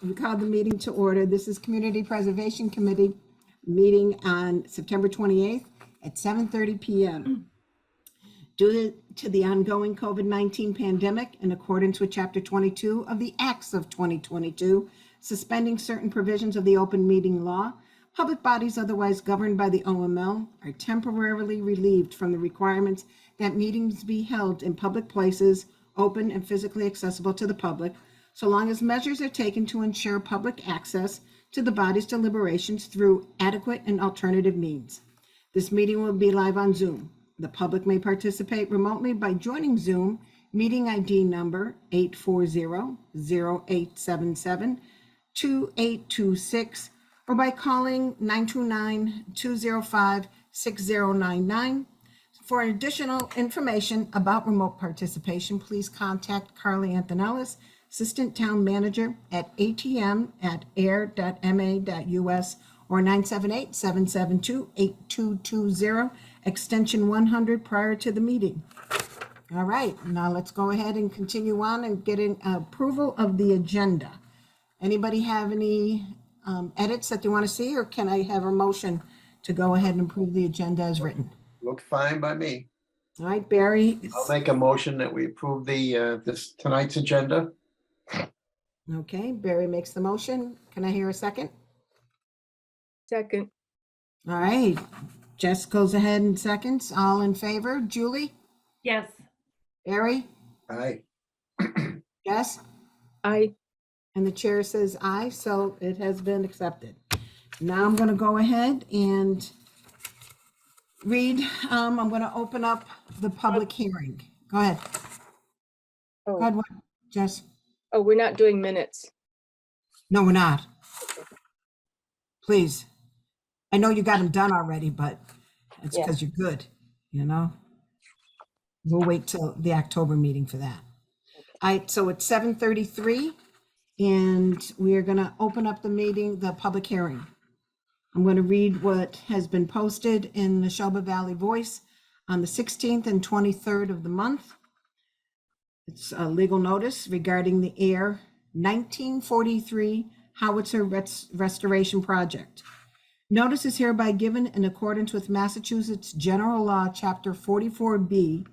we call the meeting to order. This is Community Preservation Committee meeting on September 28th at 7:30 p.m. Due to the ongoing COVID-19 pandemic, in accordance with Chapter 22 of the Acts of 2022, suspending certain provisions of the open meeting law, public bodies otherwise governed by the OML are temporarily relieved from the requirements that meetings be held in public places, open and physically accessible to the public, so long as measures are taken to ensure public access to the body's deliberations through adequate and alternative means. This meeting will be live on Zoom. The public may participate remotely by joining Zoom meeting ID number 840-0877-2826 or by calling 929-205-6099. For additional information about remote participation, please contact Carly Antonellis, Assistant Town Manager at atm@ayer.ma.us or 978-772-8220, extension 100 prior to the meeting. All right, now let's go ahead and continue on and get an approval of the agenda. Anybody have any edits that they want to see, or can I have a motion to go ahead and approve the agenda as written? Looked fine by me. All right, Barry. I'll make a motion that we approve the tonight's agenda. Okay, Barry makes the motion. Can I hear a second? Second. All right, Jess goes ahead and seconds. All in favor? Julie? Yes. Barry? Aye. Jess? Aye. And the chair says aye, so it has been accepted. Now I'm going to go ahead and read. I'm going to open up the public hearing. Go ahead. Go ahead, what, Jess? Oh, we're not doing minutes. No, we're not. Please. I know you got them done already, but it's Yeah. because you're good, you know? We'll wait till the October meeting for that. All right, so it's 7:33, and we are going to open up the meeting, the public hearing. I'm going to read what has been posted in the Neshoba Valley Voice on the 16th and 23rd of the month. It's a legal notice regarding the Ayer 1943 Howitzer Restoration Project. Notice is hereby given in accordance with Massachusetts General Law, Chapter 44B,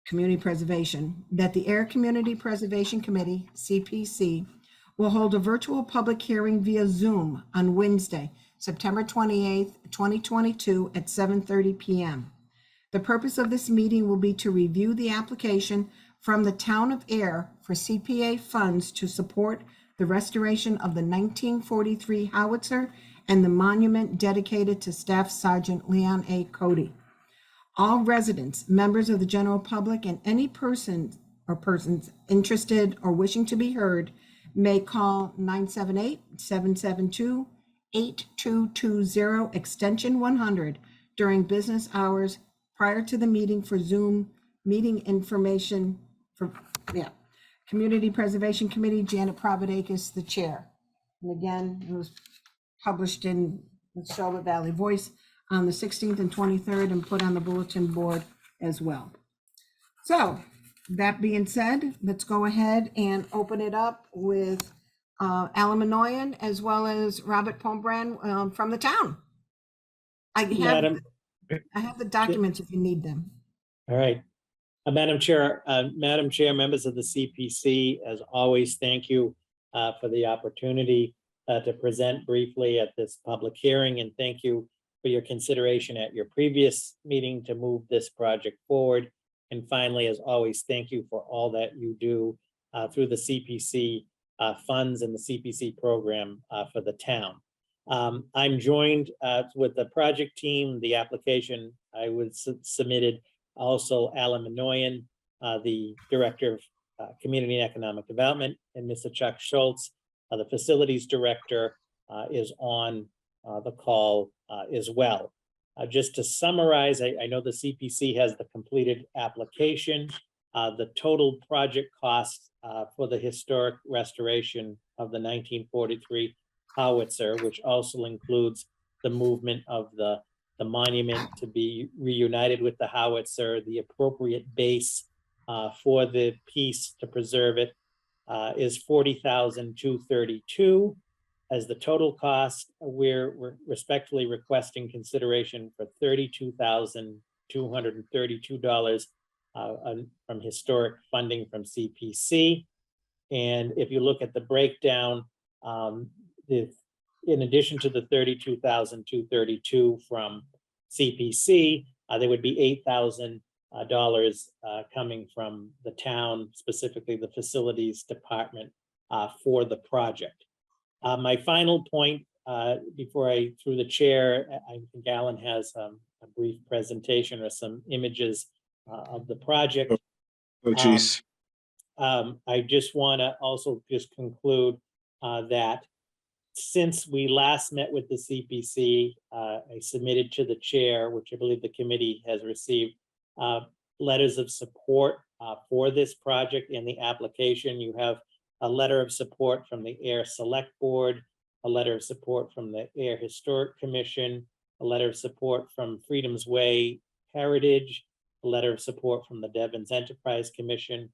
Community Preservation, that the Ayer Community Preservation Committee, CPC, will hold a virtual public hearing via Zoom on Wednesday, September 28th, 2022 at 7:30 p.m. The purpose of this meeting will be to review the application from the town of Ayer for CPA funds to support the restoration of the 1943 howitzer and the monument dedicated to Staff Sergeant Leon A. Cody. All residents, members of the general public, and any person or persons interested or wishing to be heard may call 978-772-8220, extension 100 during business hours prior to the meeting for Zoom meeting information for, Community Preservation Committee, Janet Providakis, the chair. And again, it was published in the Neshoba Valley Voice on the 16th and 23rd and put on the bulletin board as well. So that being said, let's go ahead and open it up with Alan Minoyan as well as Robert Pombrand from the town. I have the documents if you need them. All right. Madam Chair, members of the CPC, as always, thank you for the opportunity to present briefly at this public hearing, and thank you for your consideration at your previous meeting to move this project forward. And finally, as always, thank you for all that you do through the CPC funds and the CPC program for the town. I'm joined with the project team. The application I was submitted, also Alan Minoyan, the Director of Community and Economic Development, and Mr. Chuck Schultz, the Facilities Director, is on the call as well. Just to summarize, I know the CPC has the completed application. The total project cost for the historic restoration of the 1943 howitzer, which also includes the movement of the monument to be reunited with the howitzer, the appropriate base for the piece to preserve it, is $40,232 as the total cost. We're respectfully requesting consideration for $32,232 from historic funding from CPC. And if you look at the breakdown, in addition to the $32,232 from CPC, there would be $8,000 coming from the town, specifically the facilities department, for the project. My final point, before I, through the chair, I think Alan has a brief presentation or some images of the project. Oh, geez. I just want to also just conclude that since we last met with the CPC, I submitted to the chair, which I believe the committee has received, letters of support for this project and the application. You have a letter of support from the Ayer Select Board, a letter of support from the Ayer Historic Commission, a letter of support from Freedom's Way Heritage, a letter of support from the Devon's Enterprise Commission,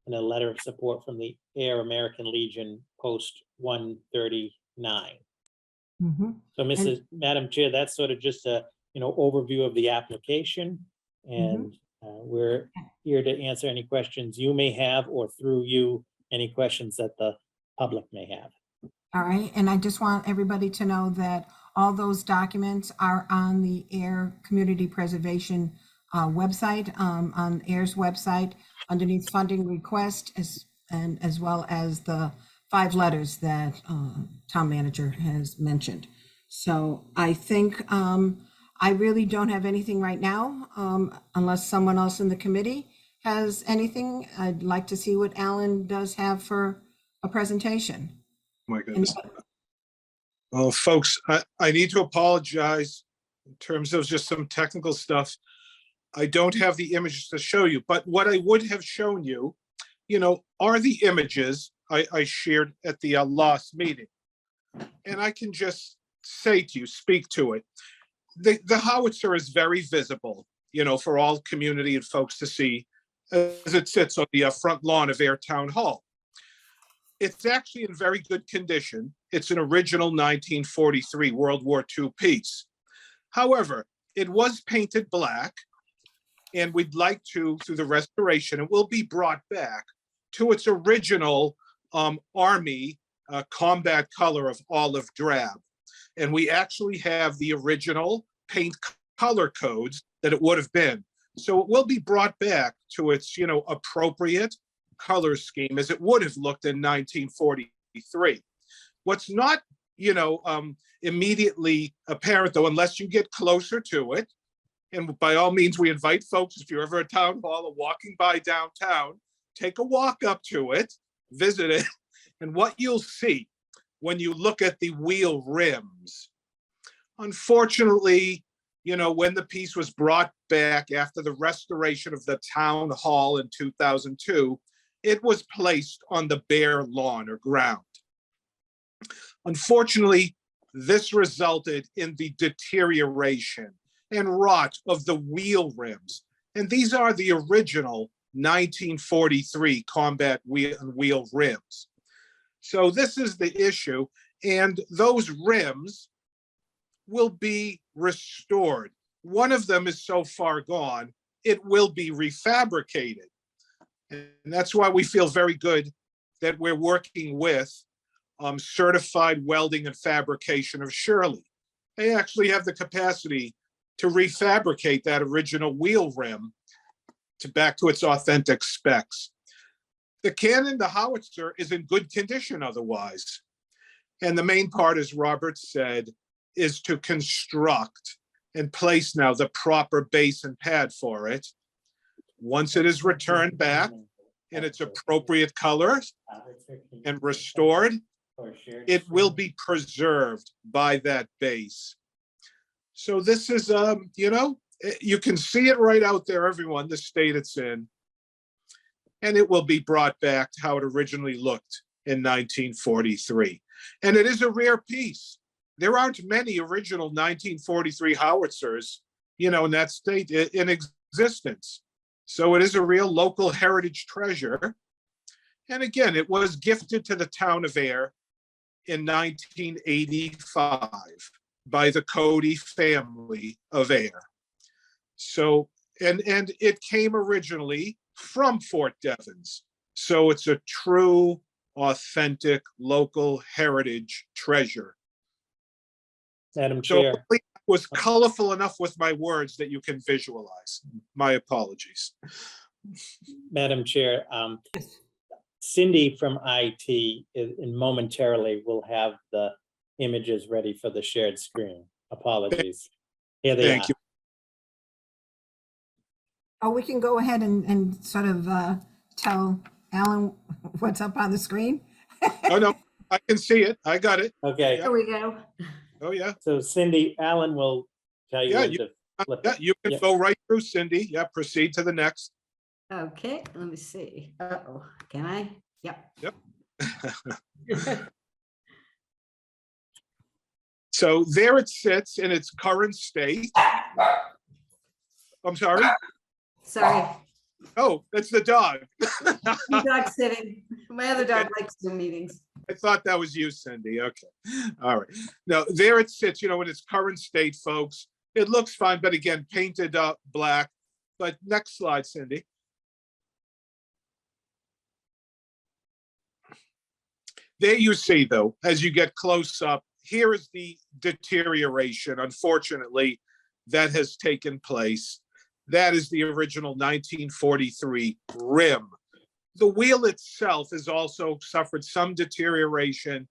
and a letter of support from the Ayer American Legion Post 139. Mhm. So Madam Chair, that's sort of just a overview of the application, and we're here to answer any questions you may have, or through you, any questions that the public may have. All right, and I just want everybody to know that all those documents are on the Ayer Community Preservation website, on Ayer's website, underneath funding request, as well as the 5 letters that town manager has mentioned. So I think I really don't have anything right now, unless someone else in the committee has anything. I'd like to see what Alan does have for a presentation. My goodness. Well, folks, I need to apologize in terms of just some technical stuff. I don't have the images to show you, but what I would have shown you, are the images I shared at the last meeting. And I can just say to you, speak to it. The howitzer is very visible, for all community and folks to see as it sits on the front lawn of Ayer Town Hall. It's actually in very good condition. It's an original 1943 World War II piece. However, it was painted black, and we'd like to, through the restoration, it will be brought back to its original Army combat color of olive drab. And we actually have the original paint color codes that it would have been. So it will be brought back to its, appropriate color scheme as it would have looked in 1943. What's not, immediately apparent, though, unless you get closer to it, and by all means, we invite folks, if you're ever at town hall or walking by downtown, take a walk up to it, visit it, and what you'll see when you look at the wheel rims. Unfortunately, when the piece was brought back after the restoration of the town hall in 2002, it was placed on the bare lawn or ground. Unfortunately, this resulted in the deterioration and rot of the wheel rims. And these are the original 1943 combat wheel rims. So this is the issue. And those rims will be restored. One of them is so far gone, it will be refabricated. And that's why we feel very good that we're working with Certified Welding and Fabrication of Shirley. They actually have the capacity to refabricate that original wheel rim back to its authentic specs. The cannon, the howitzer, is in good condition otherwise. And the main part, as Robert said, is to construct and place now the proper base and pad for it. Once it is returned back in its appropriate colors and restored, it will be preserved by that base. So this is, you can see it right out there, everyone, the state it's in. And it will be brought back to how it originally looked in 1943. And it is a rare piece. There aren't many original 1943 howitzers, in that state in existence. So it is a real local heritage treasure. And again, it was gifted to the town of Ayer in 1985 by the Cody family of Ayer. So, and it came originally from Fort Devens. So it's a true, authentic, local heritage treasure. Madam So Chair, hopefully I was colorful enough with my words that you can visualize. My apologies. Madam Chair, Cindy from IT momentarily will have the images ready for the shared screen. Apologies. Here they are. Thank you. Oh, we can go ahead and sort of tell Alan what's up on the screen. Oh, no, I can see it. I got it. Okay, There we go. Oh, yeah. so Cindy, Alan will tell you Yeah, when you- to flip Yeah, it. you can Yep. go right through, Cindy. Yeah, proceed to the next. Okay, let me see. Uh-oh, can I? Yep. So there it sits in its current state. I'm sorry. Sorry, Oh, that's the dog. my dog's sitting. My other dog likes Zoom meetings. I thought that was you, Cindy. Okay. All right. Now, there it sits, in its current state, folks. It looks fine, but again, painted up black. But next slide, Cindy. There you see, though, as you get close up, here is the deterioration, unfortunately, that has taken place. That is the original 1943 rim. The wheel itself has also suffered some deterioration.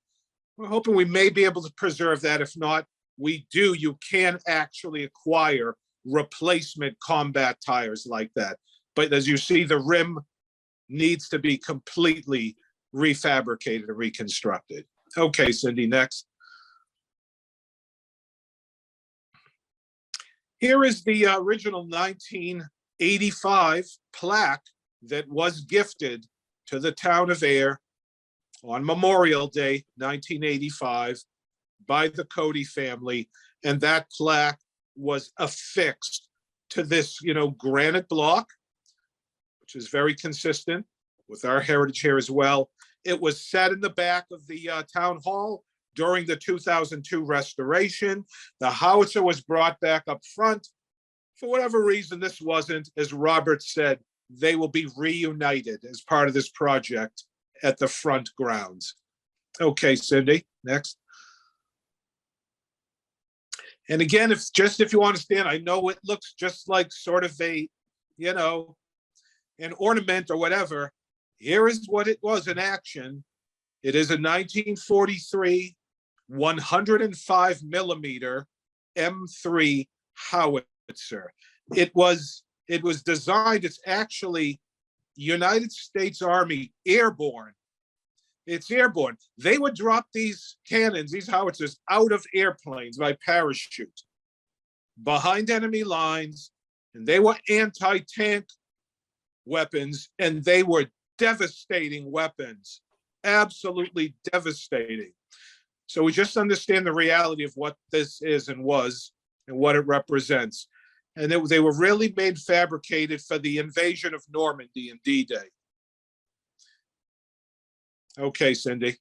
We're hoping we may be able to preserve that. If not, you can actually acquire replacement combat tires like that. But as you see, the rim needs to be completely refabricated and reconstructed. Okay, Cindy, next. Here is the original 1985 plaque that was gifted to the town of Ayer on Memorial Day, 1985, by the Cody family. And that plaque was affixed to this, granite block, which is very consistent with our heritage here as well. It was set in the back of the town hall during the 2002 restoration. The howitzer was brought back up front. For whatever reason, this wasn't, as Robert said, they will be reunited as part of this project at the front grounds. Okay, Cindy, next. And again, if you understand, I know it looks just like sort of a, an ornament or whatever. Here is what it was in action. It is a 1943 105 millimeter M3 howitzer. It was designed, it's actually United States Army airborne. It's airborne. They would drop these cannons, these howitzers, out of airplanes by parachute behind enemy lines, and they were anti-tank weapons, and they were devastating weapons, absolutely devastating. So we just understand the reality of what this is and was and what it represents. And they were really made fabricated for the invasion of Normandy in D-Day. Okay, Cindy.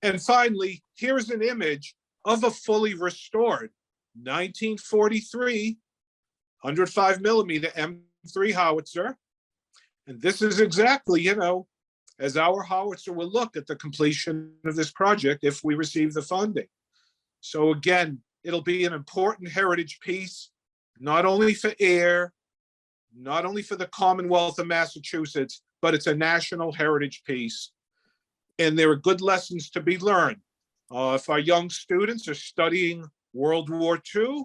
And finally, here's an image of a fully restored 1943 105 millimeter M3 howitzer. And this is exactly, as our howitzer will look at the completion of this project if we receive the funding. So again, it'll be an important heritage piece, not only for Ayer, not only for the Commonwealth of Massachusetts, but it's a national heritage piece. And there are good lessons to be learned. If our young students are studying World War II,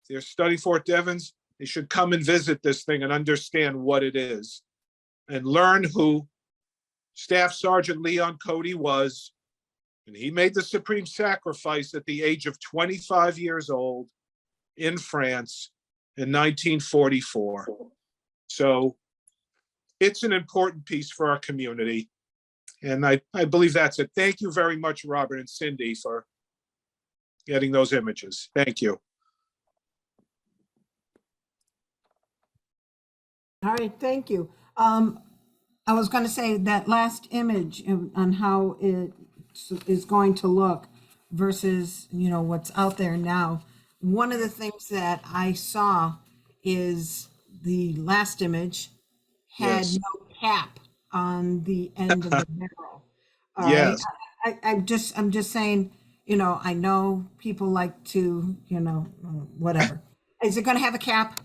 they're studying Fort Devens, they should come and visit this thing and understand what it is and learn who Staff Sergeant Leon Cody was. And he made the supreme sacrifice at the age of 25 years old in France in 1944. So it's an important piece for our community. And I believe that's it. Thank you very much, Robert and Cindy, for getting those images. Thank you. All right, thank you. I was going to say that last image on how it is going to look versus, what's out there now. One of the things that I saw is the last image had Yes. no cap on the end of the barrel. All right. Yes. I'm just saying, I know people like to, whatever. Is it going to have a cap?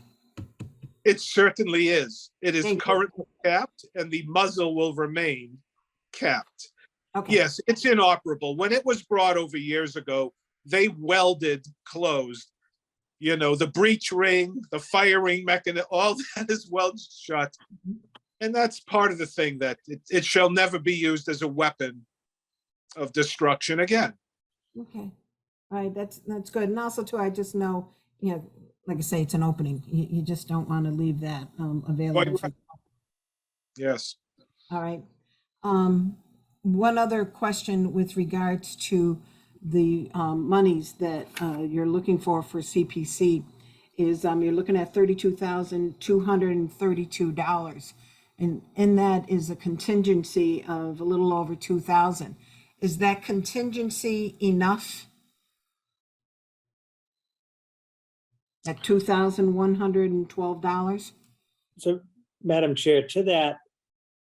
It certainly is. It is Thank you. currently capped and the muzzle will remain capped. Okay. Yes, it's inoperable. When it was brought over years ago, they welded closed, the breech ring, the firing mechanism, all that is welded shut. And that's part of the thing that it shall never be used as a weapon of destruction again. Okay. All right. That's good. And also too, I just know, like I say, it's an opening. You just don't want to leave that available. Quite right. Yes. All right. One other question with regards to the monies that you're looking for CPC is you're looking at $32,232. And in that is a contingency of a little over 2,000. Is that contingency enough? At $2,112? So, Madam Chair, to that,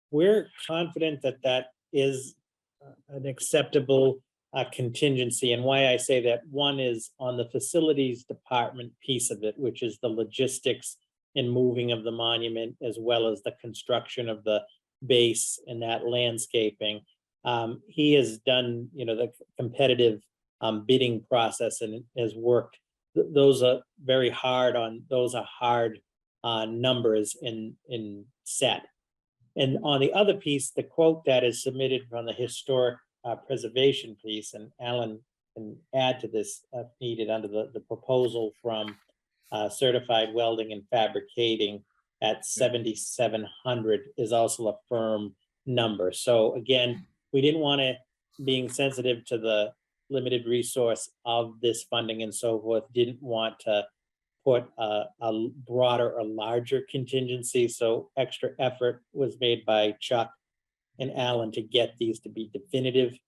we're confident that that is an acceptable contingency. And why I say that, one is on the facilities department piece of it, which is the logistics and moving of the monument, as well as the construction of the base and that landscaping. He has done, the competitive bidding process and has worked. Those are very hard those are hard numbers in set. And on the other piece, the quote that is submitted from the historic preservation piece, and Alan can add to this if needed under the proposal from Certified Welding and Fabricating at 7,700 is also a firm number. So again, we didn't want to, being sensitive to the limited resource of this funding and so forth, didn't want to put a broader or larger contingency. So extra effort was made by Chuck and Alan to get these to be definitive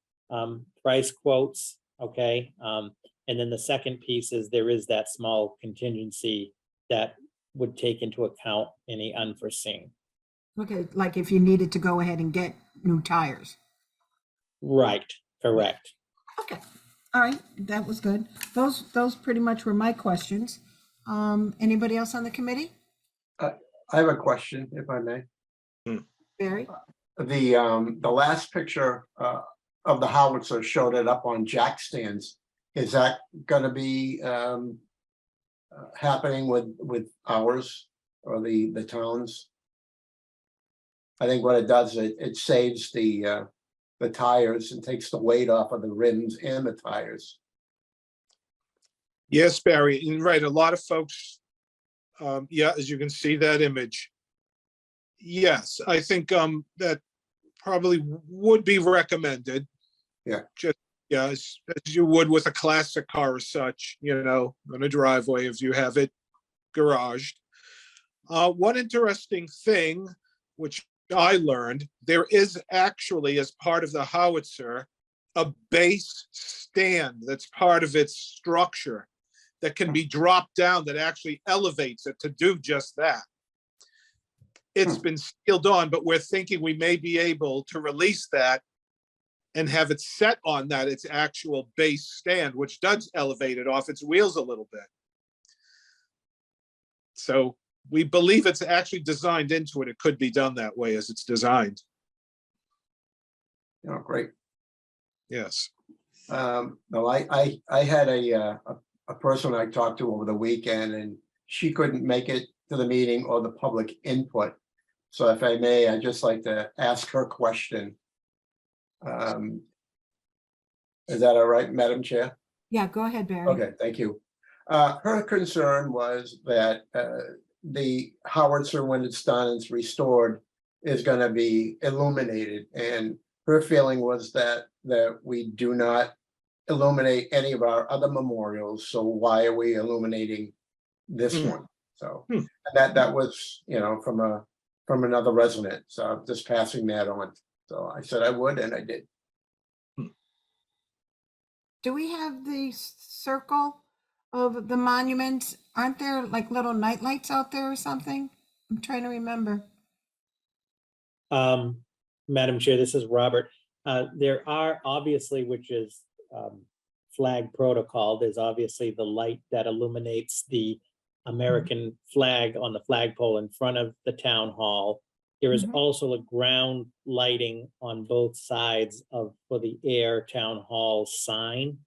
price quotes. Okay. And then the second piece is there is that small contingency that would take into account any unforeseen. Okay, like if you needed to go ahead and get new tires. Right, correct. Okay, all right, that was good. Those pretty much were my questions. Anybody else on the committee? I have a question, if I may. Barry? The last picture of the howitzer showed it up on jack stands. Is that gonna be happening with ours or the towns? I think what it does, it saves the tires and takes the weight off of the rims and the tires. Yes, Barry, and right, a lot of folks, yeah, as you can see that image. Yes, I think that probably would be recommended. Yeah. Just, yeah, as you would with a classic car or such, on a driveway if you have it garaged. One interesting thing, which I learned, there is actually, as part of the howitzer, a base stand that's part of its structure that can be dropped down, that actually elevates it to do just that. It's been sealed on, but we're thinking we may be able to release that and have it set on that, its actual base stand, which does elevate it off its wheels a little bit. So we believe it's actually designed into it. It could be done that way as it's designed. Great. Yes. No, I had a person I talked to over the weekend, and she couldn't make it to the meeting or the public input. So if I may, I'd just like to ask her question. Is that all right, Madam Chair? Yeah, go ahead, Barry. Okay, thank you. Her concern was that the howitzer, when it's done, it's restored, is going to be illuminated, and her feeling was that we do not illuminate any of our other memorials. So why are we illuminating this one? So that was, from a from another resident, so I'm just passing that on. So I said I would, and I did. Do we have the circle of the monuments? Aren't there like little night lights out there or something? I'm trying to remember. Madam Chair, this is Robert. There are obviously, which is flag protocol, there's obviously the light that illuminates the American flag on the flagpole in front of the town hall. There is Mhm. also a ground lighting on both sides of, for the Ayer Town Hall sign.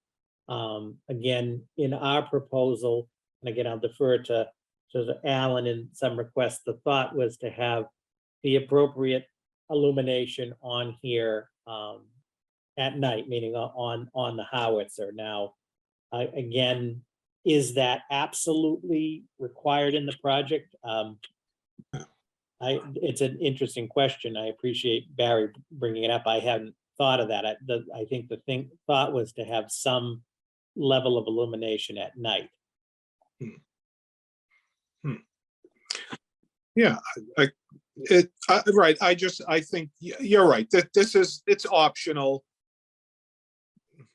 Again, in our proposal, and again, I'll defer to Alan in some requests, the thought was to have the appropriate illumination on here at night, meaning on the howitzer. Now, again, is that absolutely required in the project? It's an interesting question. I appreciate Barry bringing it up. I hadn't thought of that. I think the thought was to have some level of illumination at night. Yeah, right. I think you're right. That it's optional.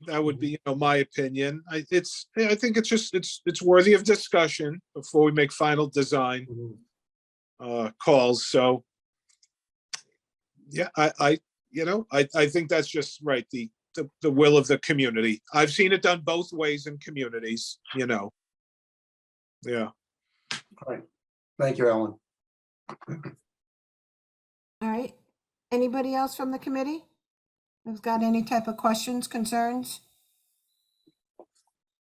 That would be, my opinion. I think it's worthy of discussion before we make final design calls. So yeah, I think that's just right. The will of the community. I've seen it done both ways in communities, Yeah. All right. Thank you, Ellen. All right. Anybody else from the committee who's got any type of questions, concerns?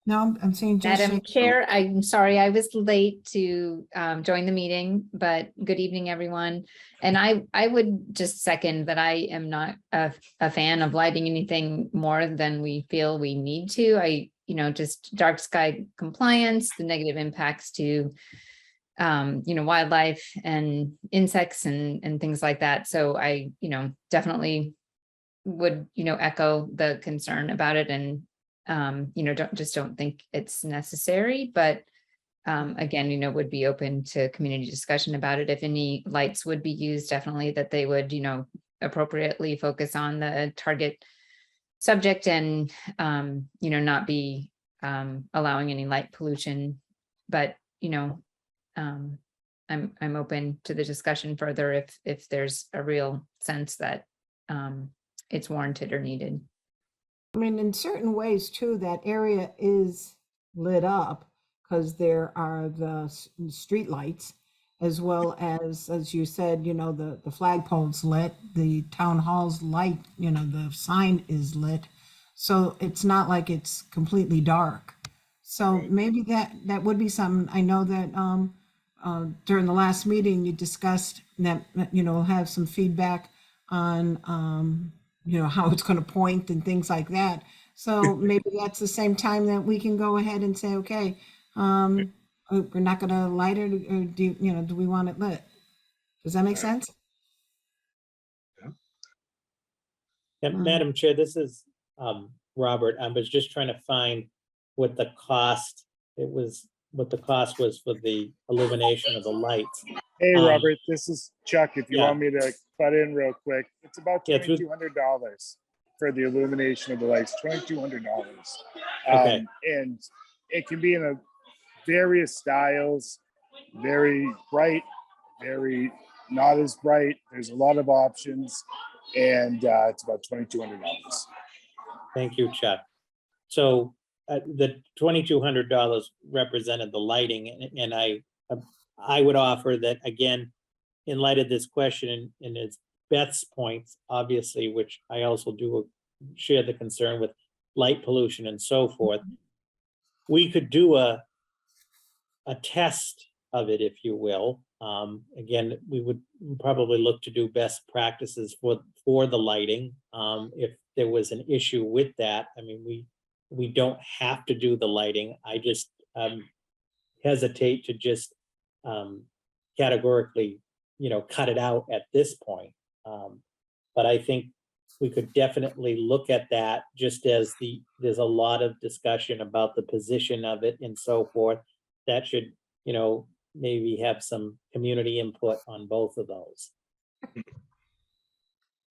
No, I'm seeing just. Madam Chair, I'm sorry, I was late to join the meeting, but good evening, everyone. And I would just second that I am not a fan of lighting anything more than we feel we need to. Just dark sky compliance, the negative impacts to wildlife and insects and things like that. So I, definitely would, echo the concern about it and don't think it's necessary, but again, would be open to community discussion about it. If any lights would be used, definitely that they would, appropriately focus on the target subject and, not be allowing any light pollution. But, I'm open to the discussion further if there's a real sense that it's warranted or needed. I mean, in certain ways too, that area is lit up because there are the street lights as well as you said, the flagpole's lit, the town hall's light, the sign is lit. So it's not like it's completely dark. So maybe that would be something. I know that during the last meeting, you discussed that, we'll have some feedback on, how it's going to point and things like that. So maybe that's the same time that we can go ahead and say, okay, we're not going to light it, or do we want it lit? Does that make sense? And Madam Chair, this is Robert. I was just trying to find what the cost was for the illumination of the lights. Hey, Robert, this is Chuck. If you yeah. want me to butt in real quick, it's about Yeah, $2,200 for the illumination of the lights. $2,200, Okay. and it can be in a various styles, very bright, very not as bright. There's a lot of options, and it's about $2,200. Thank you, Chuck. So the $2,200 represented the lighting, and I would offer that, again, in light of this question and it's Beth's points, obviously, which I also do share the concern with light pollution and so forth, we could do a test of it, if you will. Again, we would probably look to do best practices for the lighting. If there was an issue with that, I mean, we don't have to do the lighting. I just hesitate to just categorically, cut it out at this point. But I think we could definitely look at that, just as there's a lot of discussion about the position of it and so forth. That should, maybe have some community input on both of those.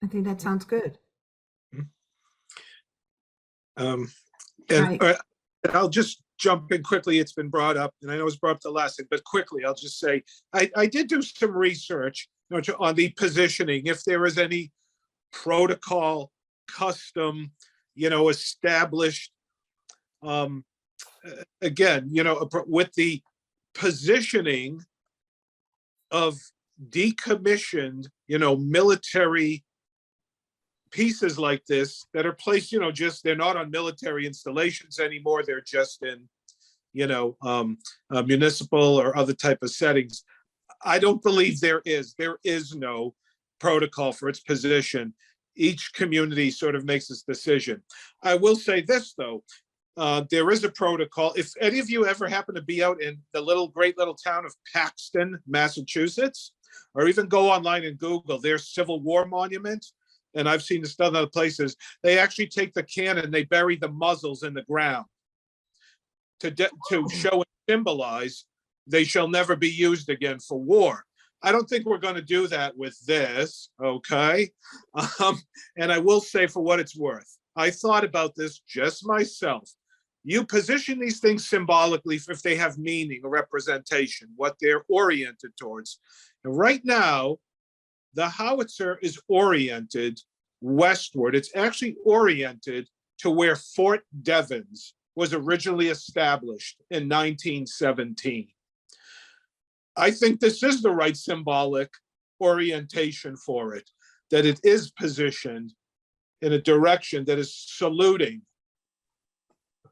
I think that sounds good. And Right. I'll just jump in quickly. It's been brought up, and I know it was brought up the last thing, but quickly, I'll just say, I did do some research, on the positioning, if there is any protocol, custom, established. Again, with the positioning of decommissioned, military pieces like this that are placed, they're not on military installations anymore. They're just in, municipal or other type of settings. I don't believe there is no protocol for its position. Each community sort of makes its decision. I will say this, though. There is a protocol. If any of you ever happen to be out in the great little town of Paxton, Massachusetts, or even go online and Google their Civil War monument, and I've seen this done other places, they actually take the cannon, they bury the muzzles in the ground to show and symbolize they shall never be used again for war. I don't think we're going to do that with this, okay? And I will say, for what it's worth, I thought about this just myself. You position these things symbolically if they have meaning or representation, what they're oriented towards. And right now, the howitzer is oriented westward. It's actually oriented to where Fort Devens was originally established in 1917. I think this is the right symbolic orientation for it, that it is positioned in a direction that is saluting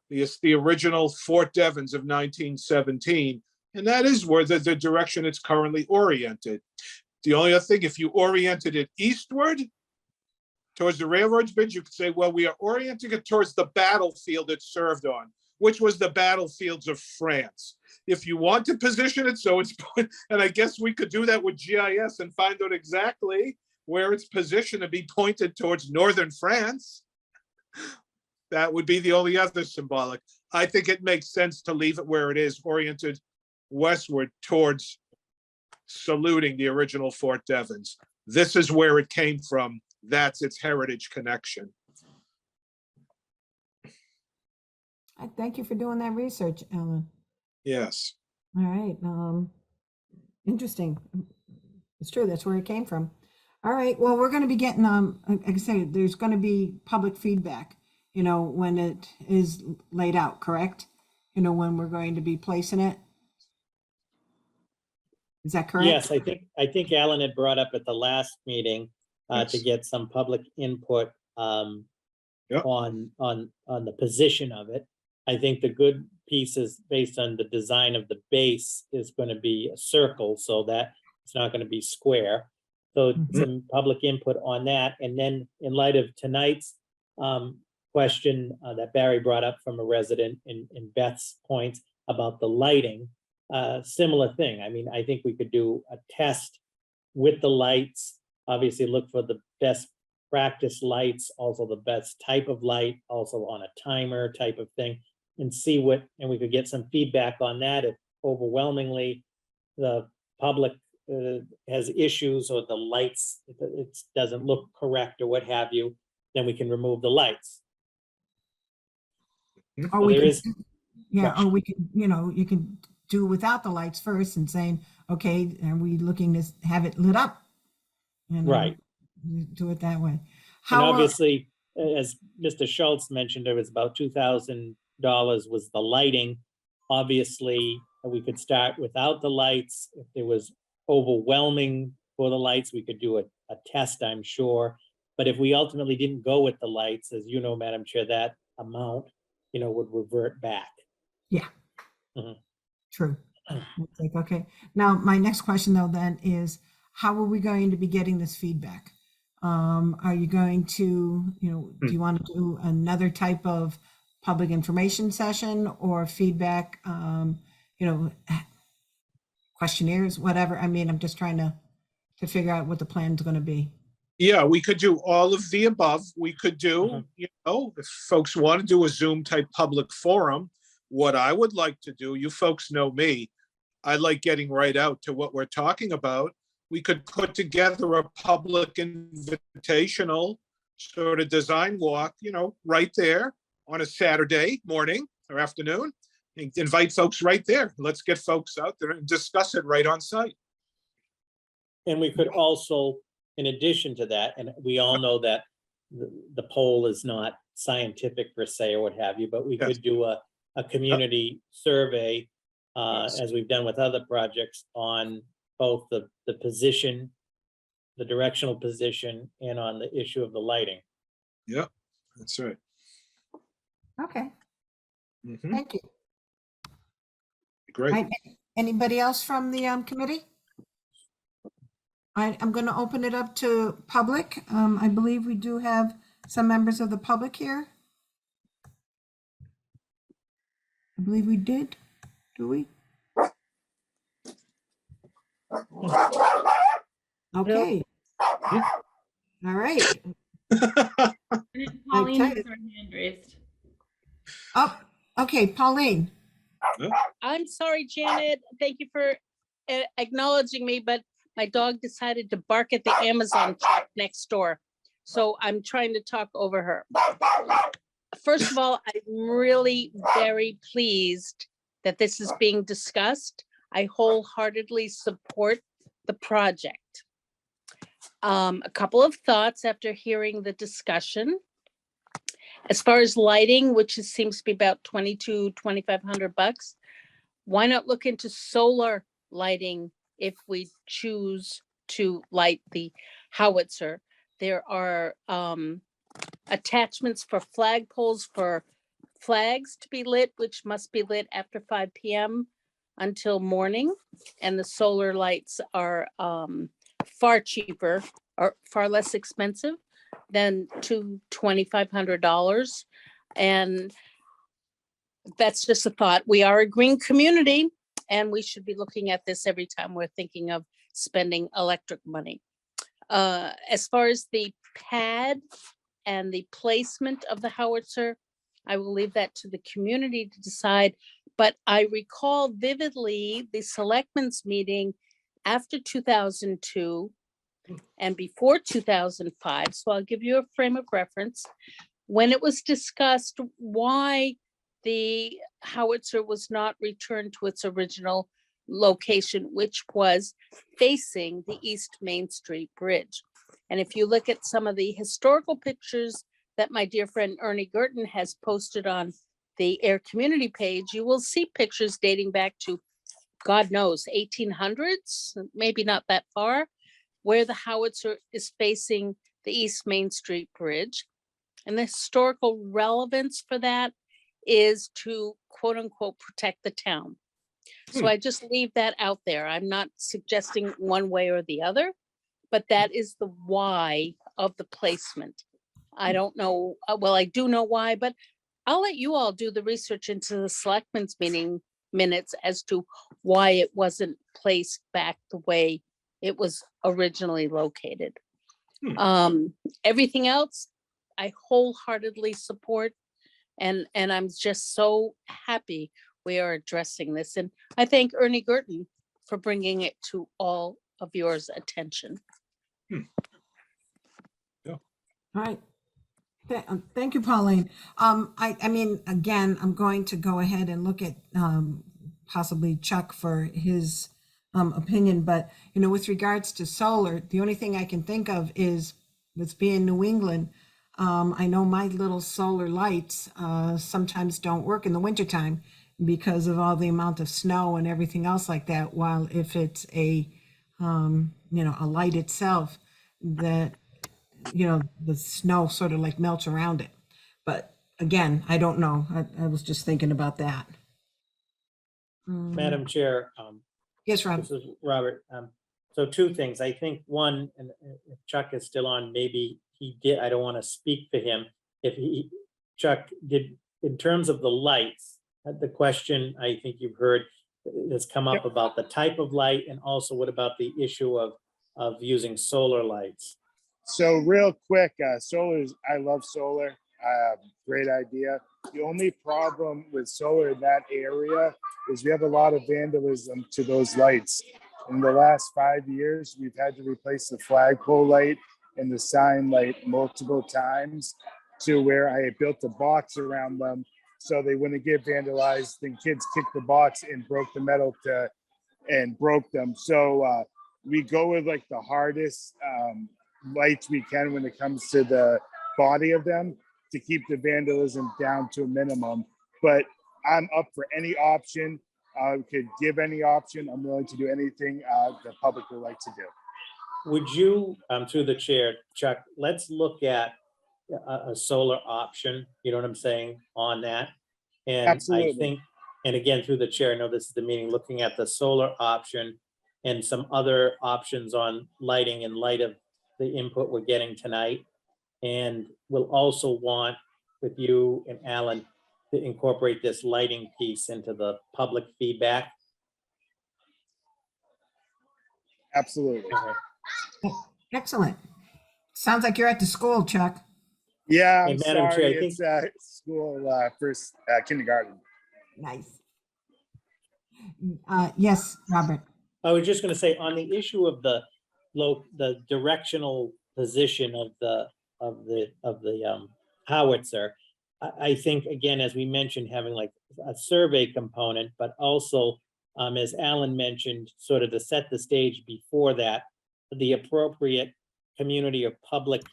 the original Fort Devens of 1917, and that is where the direction it's currently oriented. The only other thing, if you oriented it eastward towards the railroad's bridge, you could say, well, we are orienting it towards the battlefield it served on, which was the battlefields of France. If you want to position it so it's, and I guess we could do that with GIS and find out exactly where it's positioned to be pointed towards northern France. That would be the only other symbolic. I think it makes sense to leave it where it is, oriented westward towards saluting the original Fort Devens. This is where it came from. That's its heritage connection. I thank you for doing that research, Alan. Yes. All right. Interesting. It's true. That's where it came from. All right. Well, we're going to be getting, like I say, there's going to be public feedback, when it is laid out, correct? When we're going to be placing it. Is that correct? Yes, I think Alan had brought up at the last meeting to Yes. get some public input Yep. on the position of it. I think the good piece is based on the design of the base is going to be a circle, so that it's not going to be square. So some public input on that. And then in light of tonight's question that Barry brought up from a resident in Beth's points about the lighting, similar thing. I mean, I think we could do a test with the lights, obviously look for the best practice lights, also the best type of light, also on a timer type of thing, and see and we could get some feedback on that. If overwhelmingly the public has issues or the lights, it doesn't look correct or what have you, then we can remove the lights. Or So we there could, is- or we could, you can do without the lights first and saying, okay, are we looking to have it lit up? Right. Do it that way. And How, obviously, as Mr. Schultz mentioned, it was about $2,000 was the lighting. Obviously, we could start without the lights. If there was overwhelming for the lights, we could do a test, I'm sure. But if we ultimately didn't go with the lights, as you know, Madam Chair, that amount, would revert back. yeah. Mhm. True. It's like, okay. Now, my next question though then is, how are we going to be getting this feedback? Are you going to, do you want to do another type of public information session or feedback, questionnaires, whatever? I mean, I'm just trying to figure out what the plan's going to be. Yeah, we could do all of the above. We could do, if folks want to do a Zoom type public forum, what I would like to do, you folks know me, I like getting right out to what we're talking about. We could put together a public invitational sort of design walk, right there on a Saturday morning or afternoon. And invite folks right there. Let's get folks out there and discuss it right on site. And we could also, in addition to that, and we all know that the poll is not scientific per se or what have you, but we Yes. could do a community survey, Yes. as we've done with other projects, on both the position, the directional position, and on the issue of the lighting. Yeah, that's right. Okay, Mhm. thank you. Great. Right. Anybody else from the committee? I'm going to open it up to public. I believe we do have some members of the public here. I believe we did. Do we? Okay. All right. Pauline tell has her hand raised. Oh, okay, Pauline. I'm sorry, Janet. Thank you for acknowledging me, but my dog decided to bark at the Amazon truck next door. So I'm trying to talk over her. First of all, I'm really very pleased that this is being discussed. I wholeheartedly support the project. A couple of thoughts after hearing the discussion. As far as lighting, which seems to be about $2,500, why not look into solar lighting if we choose to light the howitzer? There are attachments for flagpoles for flags to be lit, which must be lit after 5 p.m. until morning. And the solar lights are far cheaper or far less expensive than $2,500. And that's just a thought. We are a green community and we should be looking at this every time we're thinking of spending electric money. As far as the pad and the placement of the howitzer, I will leave that to the community to decide. But I recall vividly the selectmen's meeting after 2002 and before 2005. So I'll give you a frame of reference. When it was discussed why the howitzer was not returned to its original location, which was facing the East Main Street Bridge. And if you look at some of the historical pictures that my dear friend Ernie Gerton has posted on the Air community page, you will see pictures dating back to, God knows, 1800s, maybe not that far, where the howitzer is facing the East Main Street Bridge. And the historical relevance for that is to quote unquote protect the town. So I just leave that out there. I'm not suggesting one way or the other, but that is the why of the placement. I don't know, well, I do know why, but I'll let you all do the research into the selectmen's meeting minutes as to why it wasn't placed back the way it was originally located. Everything else, I wholeheartedly support, and I'm just so happy we are addressing this. And I thank Ernie Gerton for bringing it to all of yours attention. All right. Thank you, Pauline. I mean, again, I'm going to go ahead and look at possibly Chuck for his opinion, but with regards to solar, the only thing I can think of is with being New England. I know my little solar lights sometimes don't work in the wintertime because of all the amount of snow and everything else like that. While if it's a a light itself, that the snow sort of like melts around it. But again, I don't know. I was just thinking about that. Madam Chair, Yes, Rob. this is Robert. So two things. I think one, and if Chuck is still on, maybe he did, I don't want to speak for him. Chuck did, in terms of the lights, the question I think you've heard has come up about the type of light, and also what about the issue of using solar lights? So real quick, solar is, I love solar. Great idea. The only problem with solar in that area is we have a lot of vandalism to those lights. In the last 5 years, we've had to replace the flagpole light and the sign light multiple times to where I had built a box around them so they wouldn't get vandalized. Then kids kicked the box and broke the metal and broke them. So we go with like the hardest lights we can when it comes to the body of them to keep the vandalism down to a minimum. But I'm up for any option. Could give any option. I'm willing to do anything the public would like to do. Would you, through the chair, Chuck, let's look at a solar option, you know what I'm saying, on that? And I Absolutely. think, and again, through the chair, I know this is the meeting, looking at the solar option and some other options on lighting in light of the input we're getting tonight. And we'll also want, with you and Alan, to incorporate this lighting piece into the public feedback. Absolutely. Okay. Excellent. Sounds like you're at the school, Chuck. Yeah, Hey, I'm Madam Chair, sorry. I think- It's school first kindergarten. Nice. Yes, Robert. I was just gonna say, on the issue of the directional position of the howitzer, I think, again, as we mentioned, having like a survey component, but also, as Alan mentioned, sort of to set the stage before that, the appropriate community or public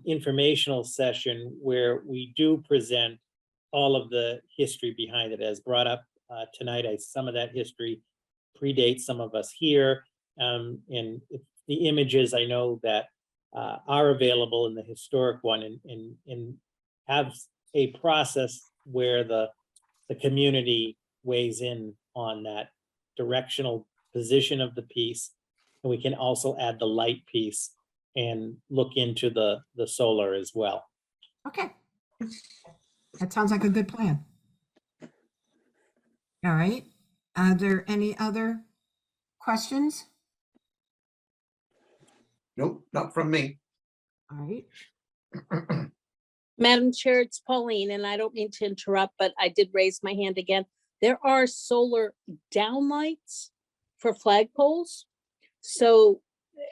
informational session where we do present all of the history behind it, as brought up tonight. Some of that history predates some of us here. And the images I know that are available in the historic one, and have a process where the community weighs in on that directional position of the piece. And we can also add the light piece and look into the solar as well. Okay. That sounds like a good plan. All right. Are there any other questions? Nope, not from me. All right. Madam Chair, it's Pauline, and I don't mean to interrupt, but I did raise my hand again. There are solar downlights for flagpoles. So,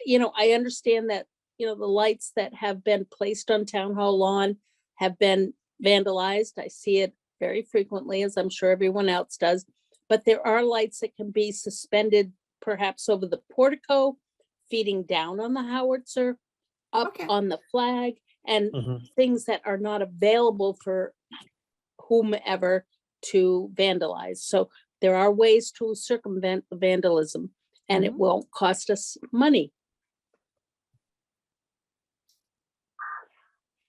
I understand that, the lights that have been placed on Town Hall lawn have been vandalized. I see it very frequently, as I'm sure everyone else does. But there are lights that can be suspended perhaps over the portico, feeding down on the howitzer, up Okay. on the flag, and Mhm. things that are not available for whomever to vandalize. So there are ways to circumvent the vandalism, and it won't cost us money.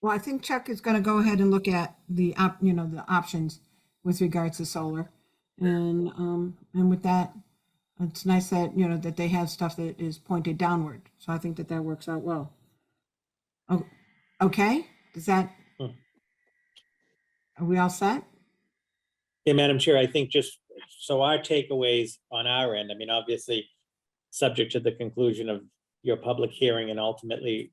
Well, I think Chuck is going to go ahead and look at the the options with regards to solar, and with that, it's nice that that they have stuff that is pointed downward. So I think that works out well. Oh, okay. Does that? Hmm. Are we all set? Yeah, Madam Chair, I think just so our takeaways on our end, I mean, obviously, subject to the conclusion of your public hearing and ultimately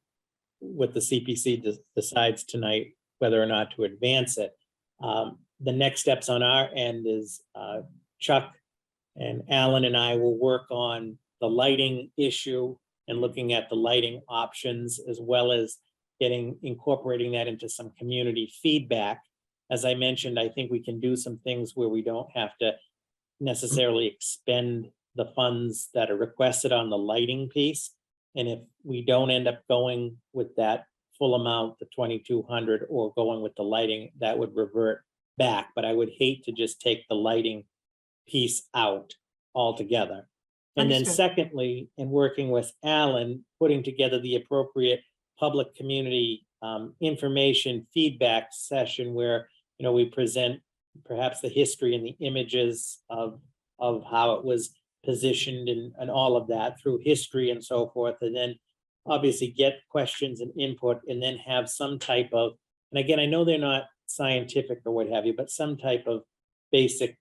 what the CPC decides tonight, whether or not to advance it. The next steps on our end is Chuck and Alan and I will work on the lighting issue and looking at the lighting options, as well as incorporating that into some community feedback. As I mentioned, I think we can do some things where we don't have to necessarily expend the funds that are requested on the lighting piece. And if we don't end up going with that full amount, the 2,200, or going with the lighting, that would revert back. But I would hate to just take the lighting piece out altogether. And then Understood. secondly, in working with Alan, putting together the appropriate public community information feedback session where we present perhaps the history and the images of how it was positioned and all of that through history and so forth, and then obviously get questions and input, and then have some type of, and again, I know they're not scientific or what have you, but some type of basic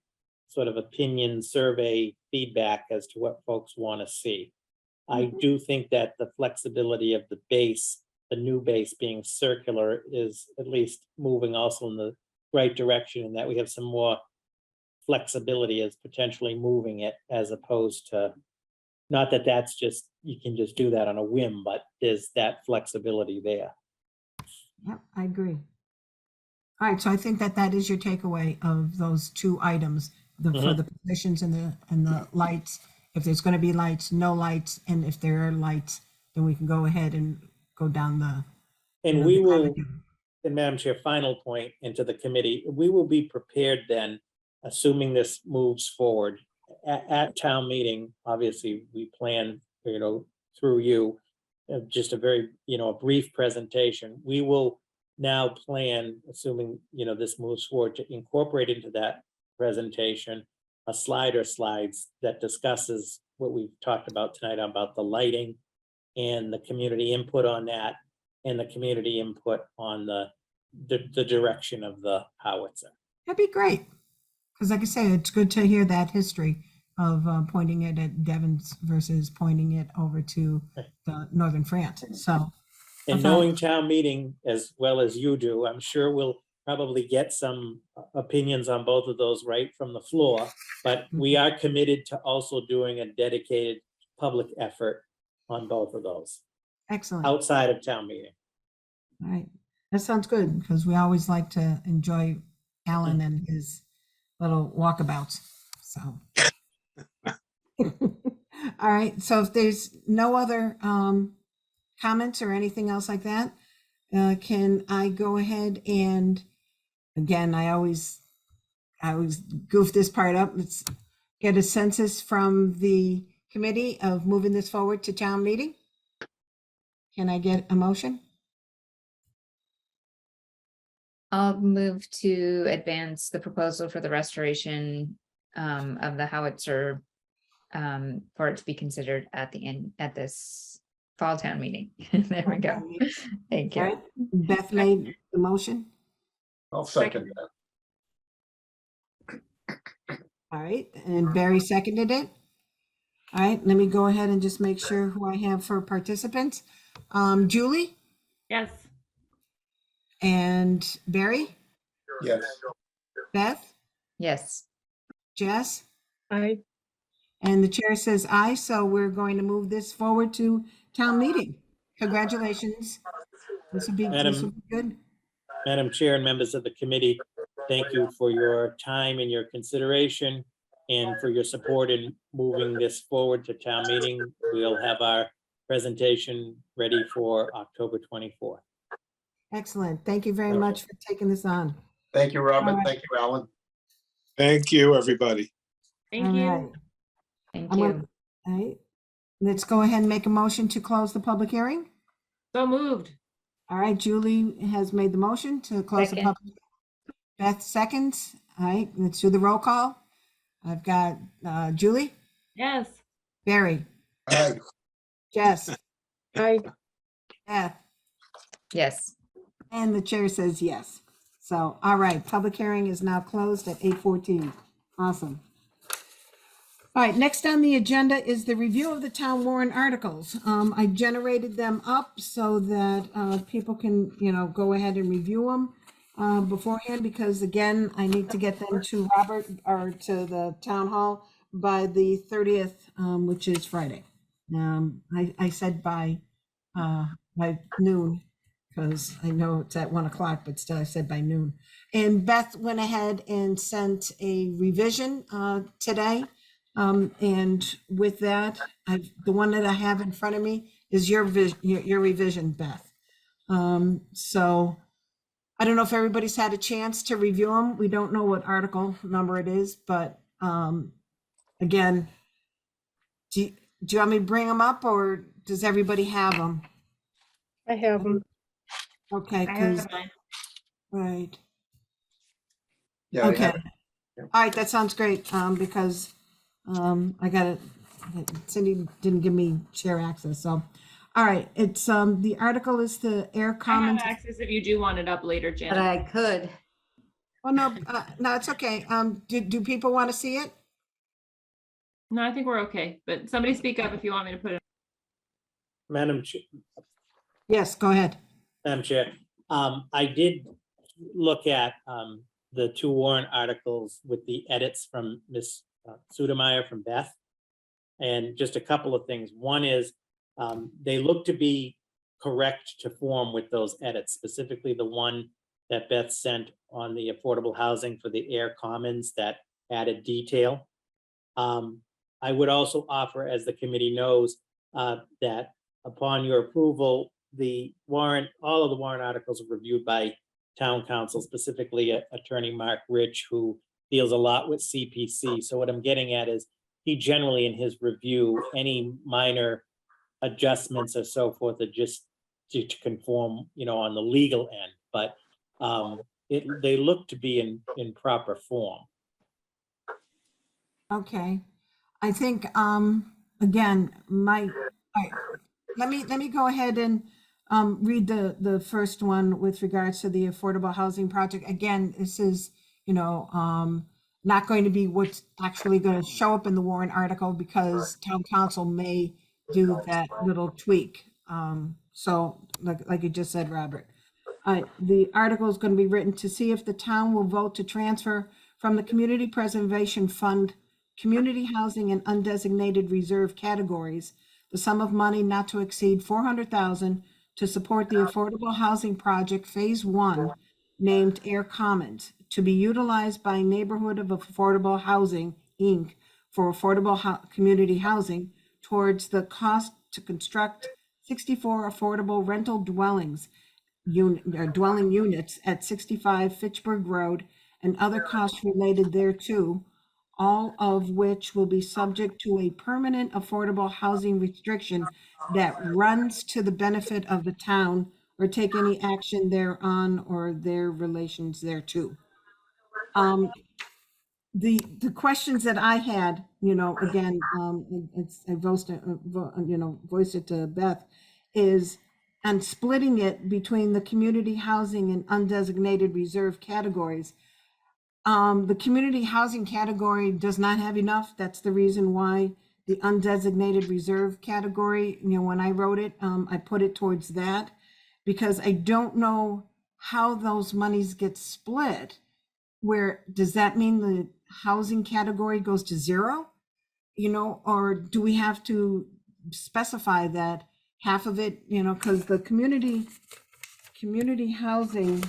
sort of opinion survey feedback as to what folks want to see. I do think that the flexibility of the base, the new base being circular, is at least moving also in the right direction and that we have some more flexibility as potentially moving it as opposed to, not that that's just, you can just do that on a whim, but there's that flexibility there. Yep, I agree. All right, so I think that that is your takeaway of those two items, for Mhm. the positions and the lights. If there's going to be lights, no lights, and if there are lights, then we can go ahead and go down the. And we the will, avenue. and Madam Chair, final point into the committee, we will be prepared then, assuming this moves forward at town meeting. Obviously, we plan, through you, just a very, a brief presentation. We will now plan, assuming, this moves forward, to incorporate into that presentation a slide or slides that discusses what we've talked about tonight about the lighting and the community input on that, and the community input on the direction of the howitzer. That'd be great. Because like I say, it's good to hear that history of pointing it at Devon's versus pointing it over to the northern France. So, And Okay. knowing town meeting as well as you do, I'm sure we'll probably get some opinions on both of those right from the floor. But we are committed to also doing a dedicated public effort on both of those excellent. outside of town meeting. All right. That sounds good because we always like to enjoy Alan and his little walkabouts. So. All right. So if there's no other comments or anything else like that, can I go ahead and, again, I always goof this part up. Let's get a census from the committee of moving this forward to town meeting. Can I get a motion? I'll move to advance the proposal for the restoration of the howitzer for it to be considered at the end, at this fall town meeting. There we go. Thank All you. right. Beth made the motion. I'll second that. All right. And Barry seconded it. All right. Let me go ahead and just make sure who I have for participants. Julie Yes. and Barry, Yes, Beth, Yes. Jess, I, and the chair says aye. So we're going to move this forward to town meeting. Congratulations. This will be good. Madam Chair and members of the committee, thank you for your time and your consideration and for your support in moving this forward to town meeting. We'll have our presentation ready for October 24th. Excellent. Thank you very much for taking this on. thank you, Robin. All right. Thank you, Alan. Thank you, everybody. Thank All you. right. Thank I'm you. gonna- All right. Let's go ahead and make a motion to close the public hearing. So moved. All right, Julie has made the motion to close the Second. public. Beth seconds. All right, let's do the roll call. I've got Julie, Yes. Barry, Aye. Jess, I, Beth, Yes. and the chair says yes. So, all right, public hearing is now closed at 8:14. Awesome. All right, next on the agenda is the review of the town warrant articles. I generated them up so that people can, go ahead and review them beforehand, because again, I need to get them to Robert or to the town hall by the 30th, which is Friday. I said by noon, because I know it's at 1 o'clock, but still I said by noon. And Beth went ahead and sent a revision today. And with that, the one that I have in front of me is your revision, Beth. So I don't know if everybody's had a chance to review them. We don't know what article number it is, but again, do you want me to bring them up, or does everybody have them? I have them. Okay, I have because, mine. right. Yeah, I Okay. have it. All right, that sounds great, because I got it. Cindy didn't give me share access, so. All right, it's, the article is the air I have commons. access if you do want it up later, But Janet. I could. Oh, no, no, it's okay. Do people want to see it? No, I think we're okay, but somebody speak up if you want me to put it. Madam Yes, go ahead. Chair, I did look at the two warrant articles with the edits from Ms. Sudemeyer from Beth. And just a couple of things. One is they look to be correct to form with those edits, specifically the one that Beth sent on the affordable housing for the Ayer Commons that added detail. I would also offer, as the committee knows, that upon your approval, all of the warrant articles are reviewed by town council, specifically Attorney Mark Rich, who deals a lot with CPC. So what I'm getting at is he generally in his review, any minor adjustments or so forth are just to conform, on the legal end, but they look to be in proper form. Okay, I think, again, let me go ahead and read the first one with regards to the affordable housing project. Again, this is, not going to be what's actually going to show up in the warrant article because town council may do that little tweak. So like you just said, Robert, the article is going to be written to see if the town will vote to transfer from the Community Preservation Fund, Community Housing and Undesignated Reserve categories, the sum of money not to exceed $400,000 to support the Affordable Housing Project Phase 1, named Ayer Commons, to be utilized by Neighborhood of Affordable Housing, Inc., for affordable community housing towards the cost to construct 64 affordable rental dwelling units at 65 Fitchburg Road and other costs related thereto, all of which will be subject to a permanent affordable housing restriction that runs to the benefit of the town or take any action thereon or their relations thereto. The questions that I had, again, I voiced it to Beth, is on splitting it between the community housing and undesignated reserve categories. The community housing category does not have enough. That's the reason why the undesignated reserve category, when I wrote it, I put it towards that because I don't know how those monies get split. Where does that mean the housing category goes to zero? Or do we have to specify that half of it, because the community housing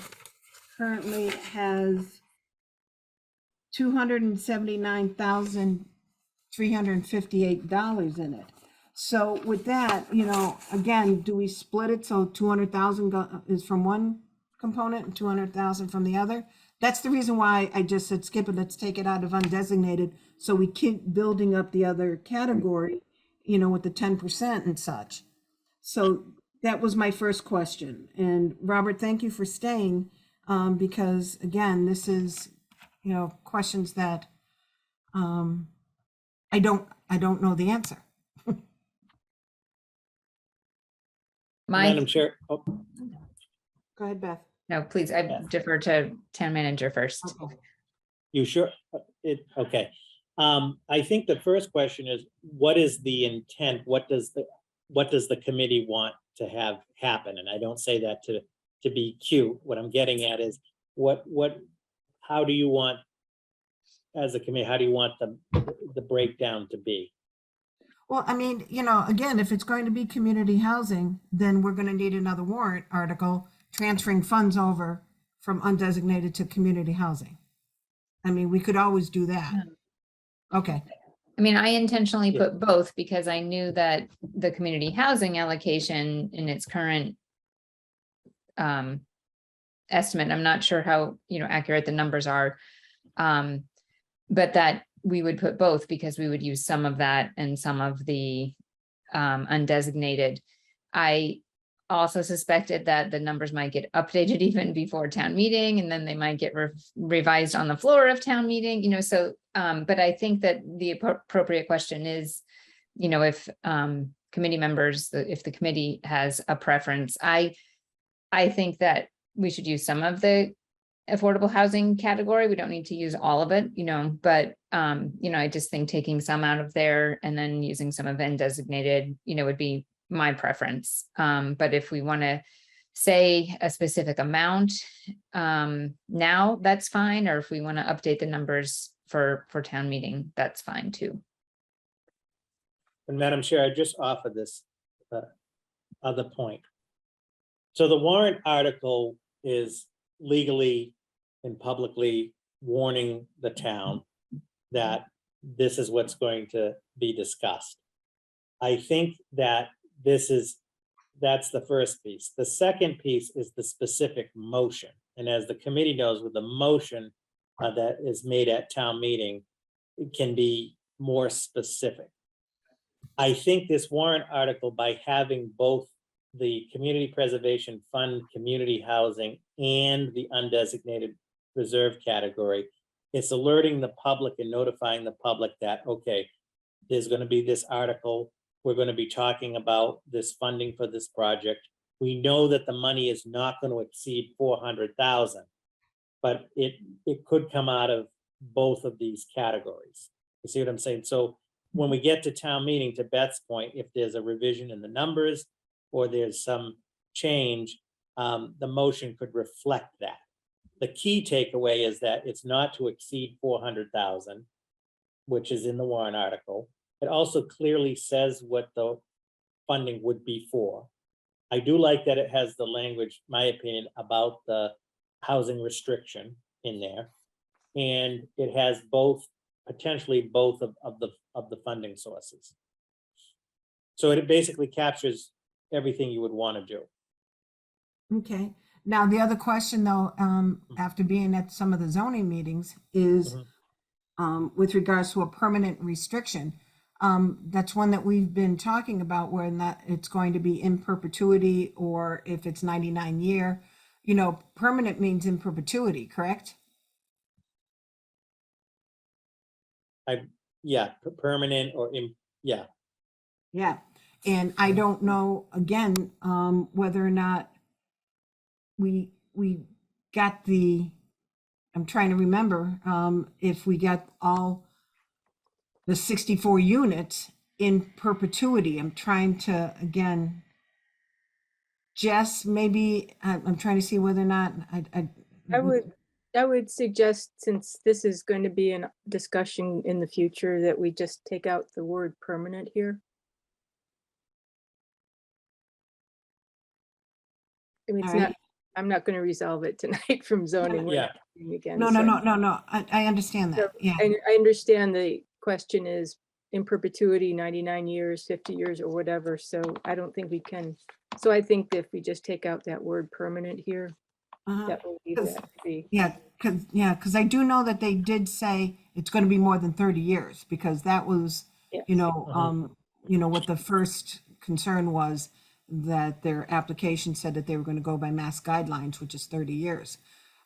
currently has $279,358 in it. So with that, again, do we split it so 200,000 is from one component and 200,000 from the other? That's the reason why I just said skip it. Let's take it out of undesignated so we keep building up the other category, with the 10% and such. So that was my first question. And Robert, thank you for staying because again, this is, questions that I don't know the answer. Madam Chair, Go ahead, Beth. No, please, I defer to town manager first. Okay. you sure? Okay. I think the first question is, what is the intent? What does the committee want to have happen? And I don't say that to be cute. What I'm getting at is how do you want, as a committee, how do you want the breakdown to be? Well, I mean, again, if it's going to be community housing, then we're going to need another warrant article transferring funds over from undesignated to community housing. I mean, we could always do that. Okay. I mean, I intentionally put both because I knew that the community housing allocation in its current estimate, I'm not sure how, accurate the numbers are, but that we would put both because we would use some of that and some of the undesignated. I also suspected that the numbers might get updated even before town meeting, and then they might get revised on the floor of town meeting, but I think that the appropriate question is, if committee members, if the committee has a preference, I think that we should use some of the affordable housing category. We don't need to use all of it, but I just think taking some out of there and then using some of undesignated, would be my preference. But if we want to say a specific amount, now, that's fine, or if we want to update the numbers for town meeting, that's fine too. And Madam Chair, I just offer this other point. So the warrant article is legally and publicly warning the town that this is what's going to be discussed. I think that that's the first piece. The second piece is the specific motion. And as the committee knows, with the motion that is made at town meeting, it can be more specific. I think this warrant article, by having both the Community Preservation Fund, community housing, and the undesignated reserve category, it's alerting the public and notifying the public that, okay, there's going to be this article. We're going to be talking about this funding for this project. We know that the money is not going to exceed 400,000, but it could come out of both of these categories. You see what I'm saying? So when we get to town meeting, to Beth's point, if there's a revision in the numbers or there's some change, the motion could reflect that. The key takeaway is that it's not to exceed 400,000, which is in the warrant article. It also clearly says what the funding would be for. I do like that it has the language, my opinion, about the housing restriction in there. And it has potentially both of the funding sources. So it basically captures everything you would want to do. Okay. Now, the other question though, after being at some of the zoning meetings is with regards to a permanent restriction. That's one that we've been talking about, where that it's going to be in perpetuity, or if it's 99 year, permanent means in perpetuity, correct? Yeah, permanent or yeah. Yeah. And I don't know, again, whether or not we got I'm trying to remember, if we got all the 64 units in perpetuity. I'm trying to, again, Jess, maybe, I'm trying to see whether or not I would suggest, since this is going to be a discussion in the future, that we just take out the word permanent here. I mean, it's All not, right. I'm not going to resolve it tonight from zoning. We're Yeah. not meeting again, No. I understand so that. Yeah. I understand the question is in perpetuity, 99 years, 50 years, or whatever. So I don't think we can. So I think that if we just take out that word permanent here, that will leave that to be. Yeah, because I do know that they did say it's going to be more than 30 years, because that was, Yes. What the first concern was, that their application said that they were going to go by mass guidelines, which is 30 years.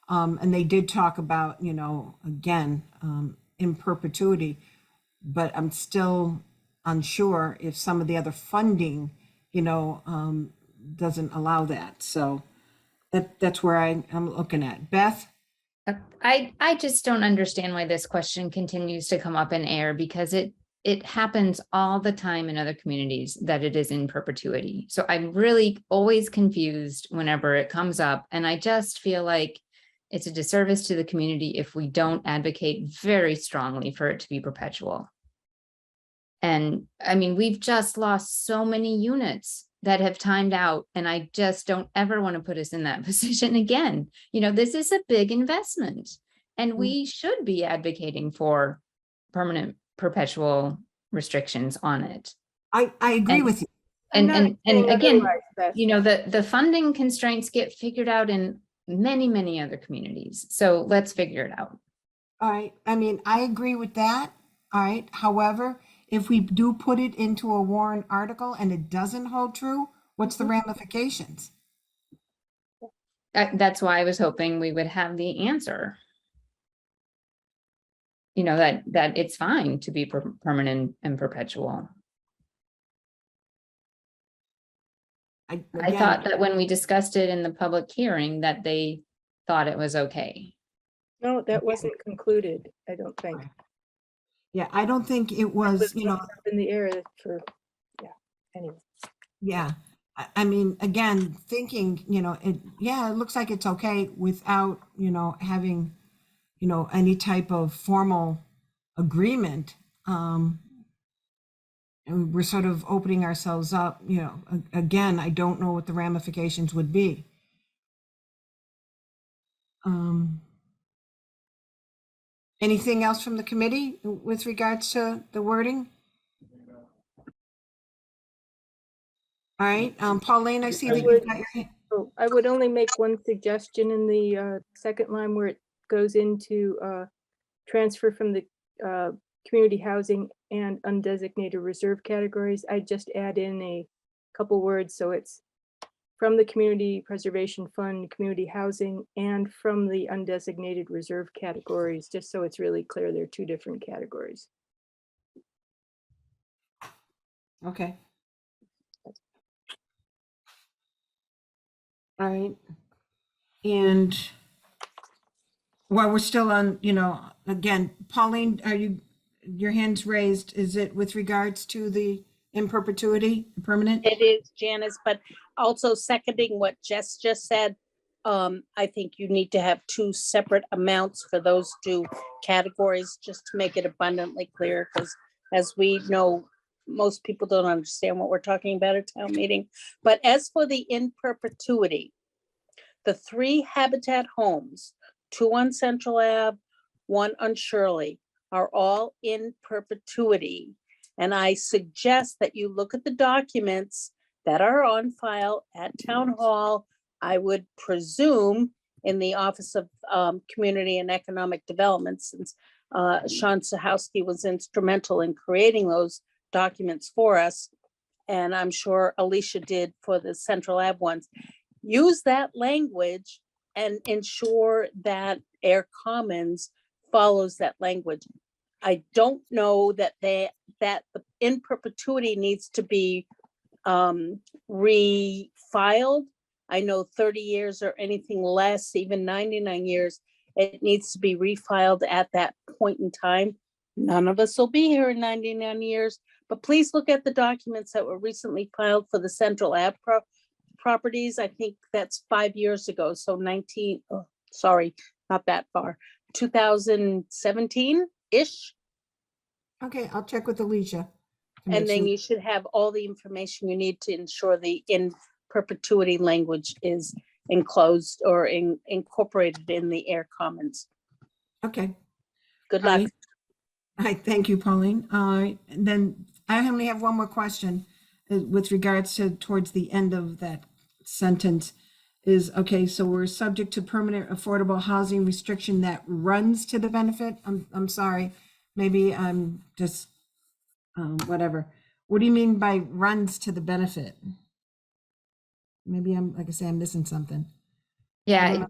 And they did talk about, again, in perpetuity, but I'm still unsure if some of the other funding, doesn't allow that. So that's where I'm looking at. Beth? I just don't understand why this question continues to come up in air, because it happens all the time in other communities that it is in perpetuity. So I'm really always confused whenever it comes up. And I just feel like it's a disservice to the community if we don't advocate very strongly for it to be perpetual. And I mean, we've just lost so many units that have timed out, and I just don't ever want to put us in that position again. This is a big investment, and we should be advocating for permanent, perpetual restrictions on it. I agree with you. And again, Otherwise, Beth. the funding constraints get figured out in many other communities. So let's figure it out. All right. I mean, I agree with that. All right. However, if we do put it into a warrant article and it doesn't hold true, what's the ramifications? That's why I was hoping we would have the answer. That it's fine to be permanent and perpetual. I thought that when we discussed it in the public hearing that they thought it was okay. No, that wasn't concluded, I don't think. Yeah, I don't think it was, Up in the air for, yeah, anyway. yeah. I mean, again, thinking, it looks like it's okay without, having, any type of formal agreement. And we're sort of opening ourselves up, again, I don't know what the ramifications would be. Anything else from the committee with regards to the wording? All right, Pauline, I see that you've got your hand. Oh, I would only make one suggestion in the second line where it goes into transfer from the community housing and undesignated reserve categories. I just add in a couple words, so it's from the Community Preservation Fund, community housing, and from the undesignated reserve categories, just so it's really clear they're two different categories. Okay. All right. And while we're still on, again, Pauline, your hand's raised. Is it with regards to the in perpetuity, permanent? It is, Janice, but also seconding what Jess just said. I think you need to have two separate amounts for those two categories, just to make it abundantly clear, because as we know, most people don't understand what we're talking about at town meeting. But as for the in perpetuity, the 3 Habitat homes, 2 on Central Ave, 1 on Shirley, are all in perpetuity. And I suggest that you look at the documents that are on file at Town Hall. I would presume in the Office of Community and Economic Development, since Sean Sahowski was instrumental in creating those documents for us. And I'm sure Alicia did for the Central Ave ones. Use that language and ensure that Air Commons follows that language. I don't know that the in perpetuity needs to be refiled. I know 30 years or anything less, even 99 years, it needs to be refiled at that point in time. None of us will be here in 99 years, but please look at the documents that were recently filed for the Central Ave properties. I think that's 5 years ago. So not that far, 2017-ish. Okay, I'll check with Alicia. to make And then sure. you should have all the information you need to ensure the in perpetuity language is enclosed or incorporated in the Air Commons. Okay. Good All luck. right. Hi, thank you, Pauline. And then I only have one more question with regards to towards the end of that sentence is, okay, so we're subject to permanent affordable housing restriction that runs to the benefit. I'm sorry, maybe I'm just, whatever. What do you mean by runs to the benefit? Maybe like I say, I'm missing something. I don't Yeah, know.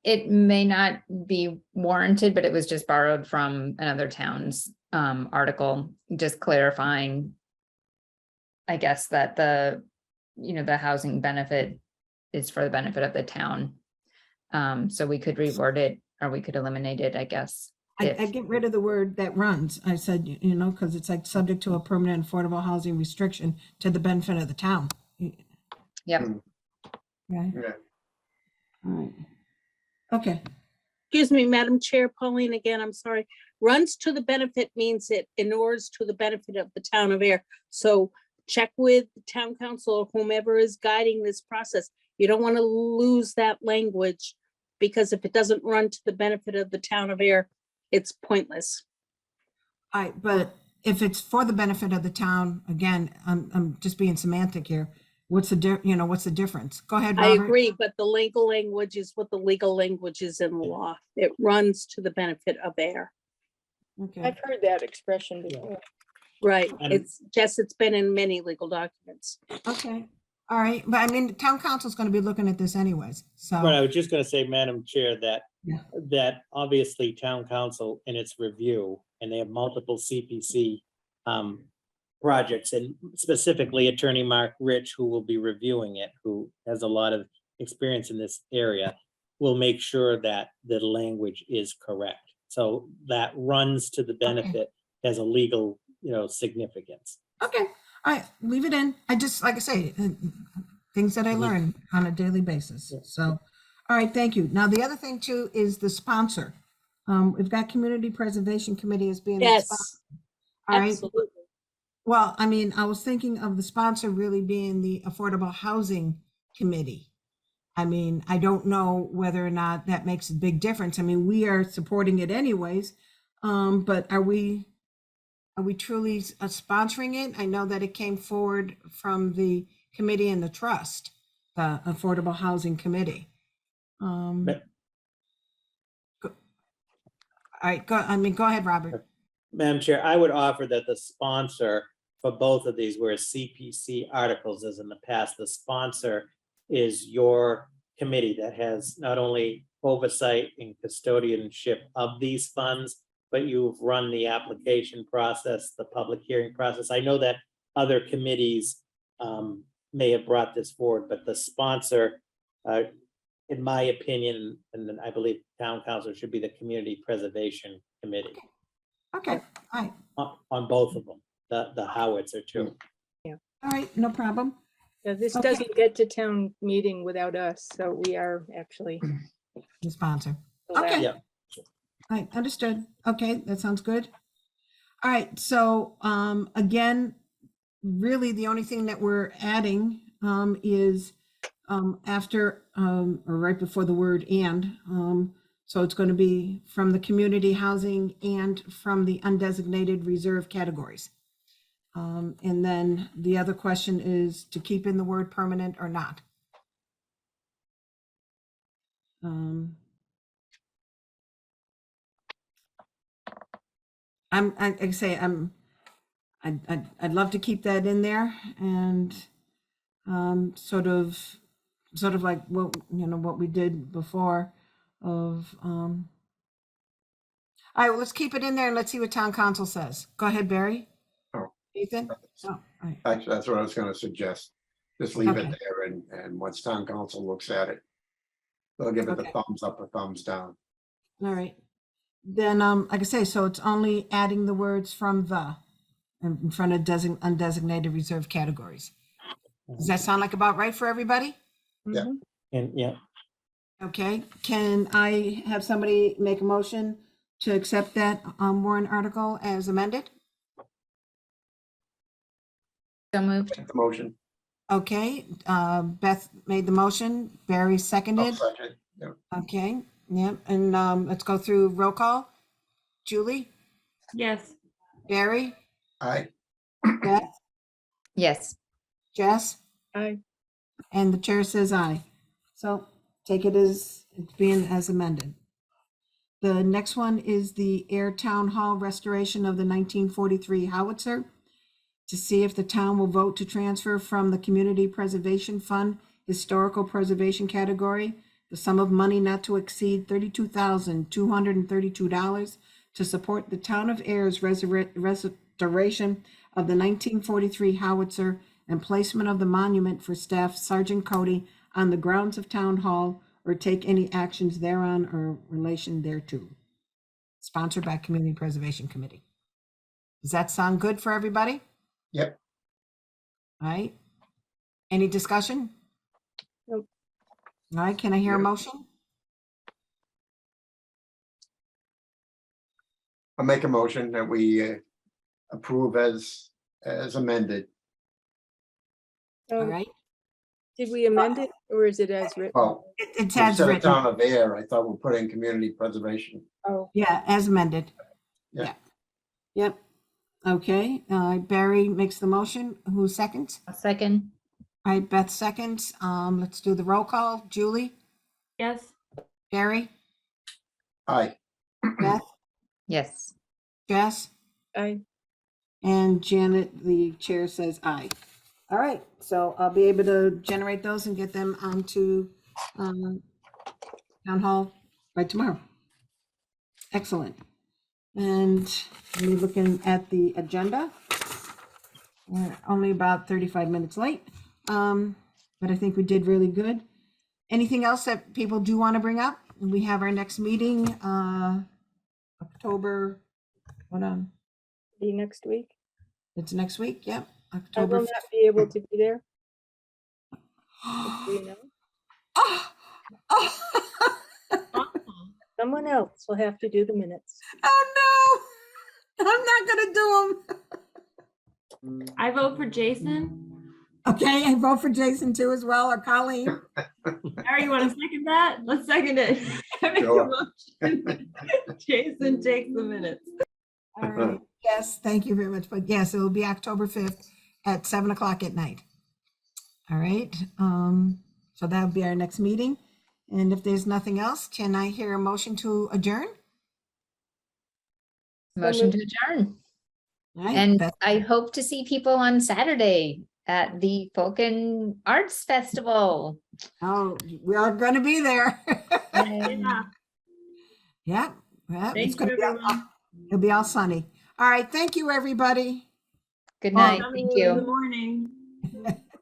it may not be warranted, but it was just borrowed from another town's article, just clarifying, I guess, that the housing benefit is for the benefit of the town. So we could reword it, or we could eliminate it, I guess. I get rid of the word that runs. I said, because it's like subject to a permanent affordable housing restriction to the benefit of the town. Yep. Right. Yeah. All right. Okay. Excuse me, Madam Chair, Pauline, again, I'm sorry. Runs to the benefit means it inures to the benefit of the town of Air. So check with the town council or whomever is guiding this process. You don't want to lose that language, because if it doesn't run to the benefit of the town of Air, it's pointless. All right, but if it's for the benefit of the town, again, I'm just being semantic here. What's the difference? Go ahead, I Robert. agree, but the legal language is what the legal language is in the law. It runs to the benefit of Air. Okay. I've heard that expression before. Right, And- it's been in many legal documents. Okay. All right, but I mean, the town council's going to be looking at this anyways, so. But I was just gonna say, Madam Chair, that, Yeah. that obviously town council in its review, and they have multiple CPC projects, and specifically Attorney Mark Rich, who will be reviewing it, who has a lot of experience in this area, will make sure that the language is correct. So that runs to the benefit as a legal, significance. Okay. All right, leave it in. I just, like I say, things that I learn on a daily basis. So, all right, thank you. Now, the other thing too is the sponsor. We've got Community Preservation Committee as being the sponsor. Yes, All right. absolutely. Well, I mean, I was thinking of the sponsor really being the Affordable Housing Committee. I mean, I don't know whether or not that makes a big difference. I mean, we are supporting it anyways. But are we truly sponsoring it? I know that it came forward from the committee and the trust, the Affordable Housing Committee. All right, go ahead, Robert. Madam Chair, I would offer that the sponsor for both of these, whereas CPC articles as in the past, the sponsor is your committee that has not only oversight and custodianship of these funds, but you've run the application process, the public hearing process. I know that other committees may have brought this forward, but the sponsor, in my opinion, and then I believe town council should be the Community Preservation Committee Okay, all right, on both of them, the howitzer too. all right, no problem. Yeah, this Okay. doesn't get to town meeting without us, so we are actually. The sponsor. allowed. Okay. Yeah. All right, understood. Okay, that sounds good. All right, so again, really the only thing that we're adding is after or right before the word and. So it's going to be from the community housing and from the undesignated reserve categories. And then the other question is to keep in the word permanent or not. I'd love to keep that in there and sort of like what what we did before of all right, well, let's keep it in there and let's see what town council says. Go ahead, Barry. Oh. Ethan. Oh, all right. Actually, that's what I was gonna suggest. Just leave it Okay. there and once town council looks at it, they'll give it the Okay. thumbs up or thumbs down. All right. Then like I say, so it's only adding the words from the in front of undesignated reserve categories. Does that sound like about right for everybody? Yeah. Mhm. And yeah, Okay, can I have somebody make a motion to accept that warrant article as amended? So moved. Make the motion. Okay, Beth made the motion, Barry I'll seconded. second. Yeah. Okay, yeah, and let's go through roll call. Julie, Yes. Barry, Aye. Beth, Yes. Jess, Aye. and the chair says aye. So take it as it's being as amended. The next one is the Ayer Town Hall restoration of the 1943 howitzer. To see if the town will vote to transfer from the Community Preservation Fund Historical Preservation category the sum of money not to exceed $32,232 to support the town of Ayer's restoration of the 1943 howitzer and placement of the monument for Staff Sergeant Cody on the grounds of Town Hall, or take any actions thereon or relation thereto. Sponsored by Community Preservation Committee. Does that sound good for everybody? Yep. All right. Any discussion? Nope. All right, can I hear a Yeah. motion? I'll make a motion that we approve as amended. All Um, right, Did we amend it or is it as written? Oh, it's as instead of written. town of Ayer, I thought we're putting community preservation. Oh, Yeah, as amended. Yeah. Yeah. Yep. Okay, Barry makes the motion. Who seconds? A second. All right, Beth seconds. Let's do the roll call. Julie, Yes. Barry, Aye. Beth, Yes. Jess, aye. and Janet, the chair says aye. All right, so I'll be able to generate those and get them onto town hall by tomorrow. Excellent. And we're looking at the agenda. We're only about 35 minutes late, but I think we did really good. Anything else that people do want to bring up? We have our next meeting, October, Be next week. it's next week, yep. I October will 5th. not be able to be there. Do you know? Oh, oh, Someone else will have to do the minutes. oh no, I'm not gonna do them. I vote for Jason. Okay, I vote for Jason too as well, or Colleen. Harry, you want to second that? Let's second it. I make a Sure. motion. Jason takes the minutes. All right, yes, thank you very much, but yes, it will be October 5th at 7 o'clock at night. All right, so that'll be our next meeting. And if there's nothing else, can I hear a motion to adjourn? Motion to adjourn. All right, And Beth- I hope to see people on Saturday at the Folk Arts Festival. oh, we are gonna be there. Yeah. Yeah, it's Thank you, gonna be, everyone. it'll be all sunny. All right, thank you, everybody. Good Well, night. Thank In the you. morning.